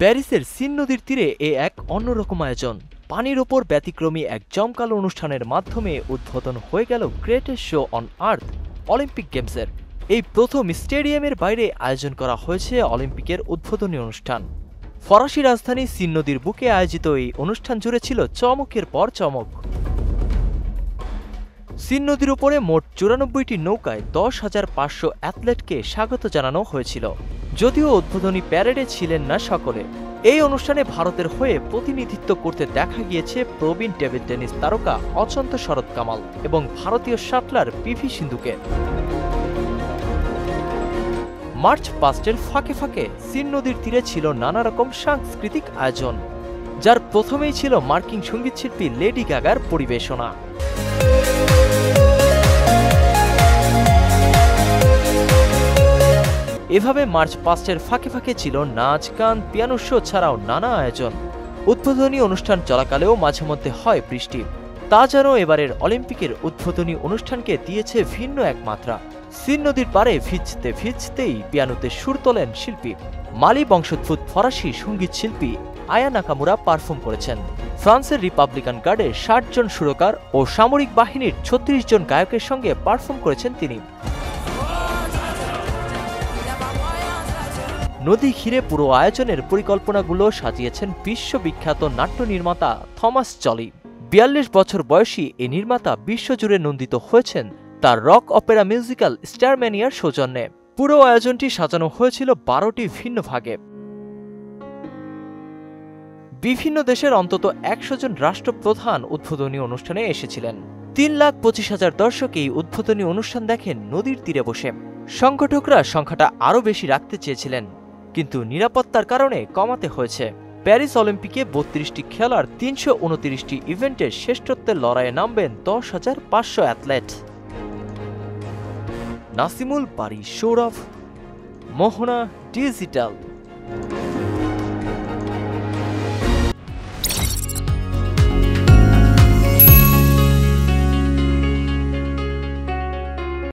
প্যারিসের সিন নদীর তীরে এক অন্যরকম আয়োজন। পানির ওপর ব্যতিক্রমী এক জমকালো অনুষ্ঠানের মাধ্যমে উদ্বোধন হয়ে গেল greatest show on earth Olympic গেমসের। এই প্রথম স্টেডিয়ামের বাইরে আয়োজন করা হয়েছে অলিম্পিকের উদ্বোধনী অনুষ্ঠান। ফরাসি রাজধানী সিন নদীর বুকে আয়োজিত এই অনুষ্ঠান জুড়ে ছিল চমকের পর চমক। সিন নদীর উপরে মোট 94টি নৌকায় 10,500 অ্যাথলেটকে স্বাগত জানানো হয়েছিল। যদিও উদ্বোধনী প্যারেডে ছিলেন না সকলে। এই অনুষ্ঠানে ভারতের হয়ে প্রতিনিধিত্ব করতে দেখা গিয়েছে প্রবীণ টেবিল টেনিস তারকা অচন্ত শরৎ কামাল এবং ভারতীয় শাটলার পিভি সিন্ধুকে। মার্চ পাস্টের ফাঁকে ফাঁকে সিন নদীর তীরে ছিল নানা রকম সাংস্কৃতিক আয়োজন, যার প্রথমেই ছিল মার্কিন সঙ্গীতশিল্পী লেডি গাগার পরিবেশনা। এভাবে মার্চ পাস্টের ফাঁকে ফাঁকে ছিল নাচ, গান, পিয়ানো শো ছাড়াও নানা আয়োজন। উদ্বোধনী অনুষ্ঠান চলাকালেও মাঝে মধ্যে হয় বৃষ্টি। তা যেন এবারের অলিম্পিকের উদ্বোধনী অনুষ্ঠানকে দিয়েছে ভিন্ন এক মাত্রা। সিন নদীর পাড়ে ভিজতে ভিজতেই পিয়ানোতে সুর তোলেন শিল্পী। মালি বংশোদ্ভূত ফরাসি সঙ্গীত শিল্পী আয়া নাকামুরা পারফর্ম করেছেন। ফ্রান্সের রিপাবলিকান গার্ডের 60 জন সুরকার ও সামরিক বাহিনীর 36 জন গায়কের সঙ্গে পারফর্ম করেছেন তিনি। নদী ঘিরে পুরো আয়োজনের পরিকল্পনাগুলো সাজিয়েছেন বিশ্ববিখ্যাত নাট্য নির্মাতা থমাস জলি। 42 বছর বয়সী এই নির্মাতা বিশ্বজুড়ে নন্দিত হয়েছেন তার রক অপেরা মিউজিক্যাল স্টারম্যানিয়ার সৌজন্যে। পুরো আয়োজনটি সাজানো হয়েছিল 12টি ভিন্ন ভাগে। বিভিন্ন দেশের অন্তত 100 জন রাষ্ট্রপ্রধান উদ্বোধনী অনুষ্ঠানে এসেছিলেন। 3,25,000 দর্শক এই উদ্বোধনী অনুষ্ঠান দেখেন নদীর তীরে বসে। সংগঠকরা সংখ্যাটা আরও বেশি রাখতে চেয়েছিলেন, কিন্তু নিরাপত্তার কারণে কমাতে হয়েছে। প্যারিস অলিম্পিকে 32টি খেলার 329টি ইভেন্টের শ্রেষ্ঠত্বের লড়াইয়ে নামবেন 10,500 অ্যাথলেট। নাসিমুল বারি, সৌরভ, মোহনা, ডিজিটাল।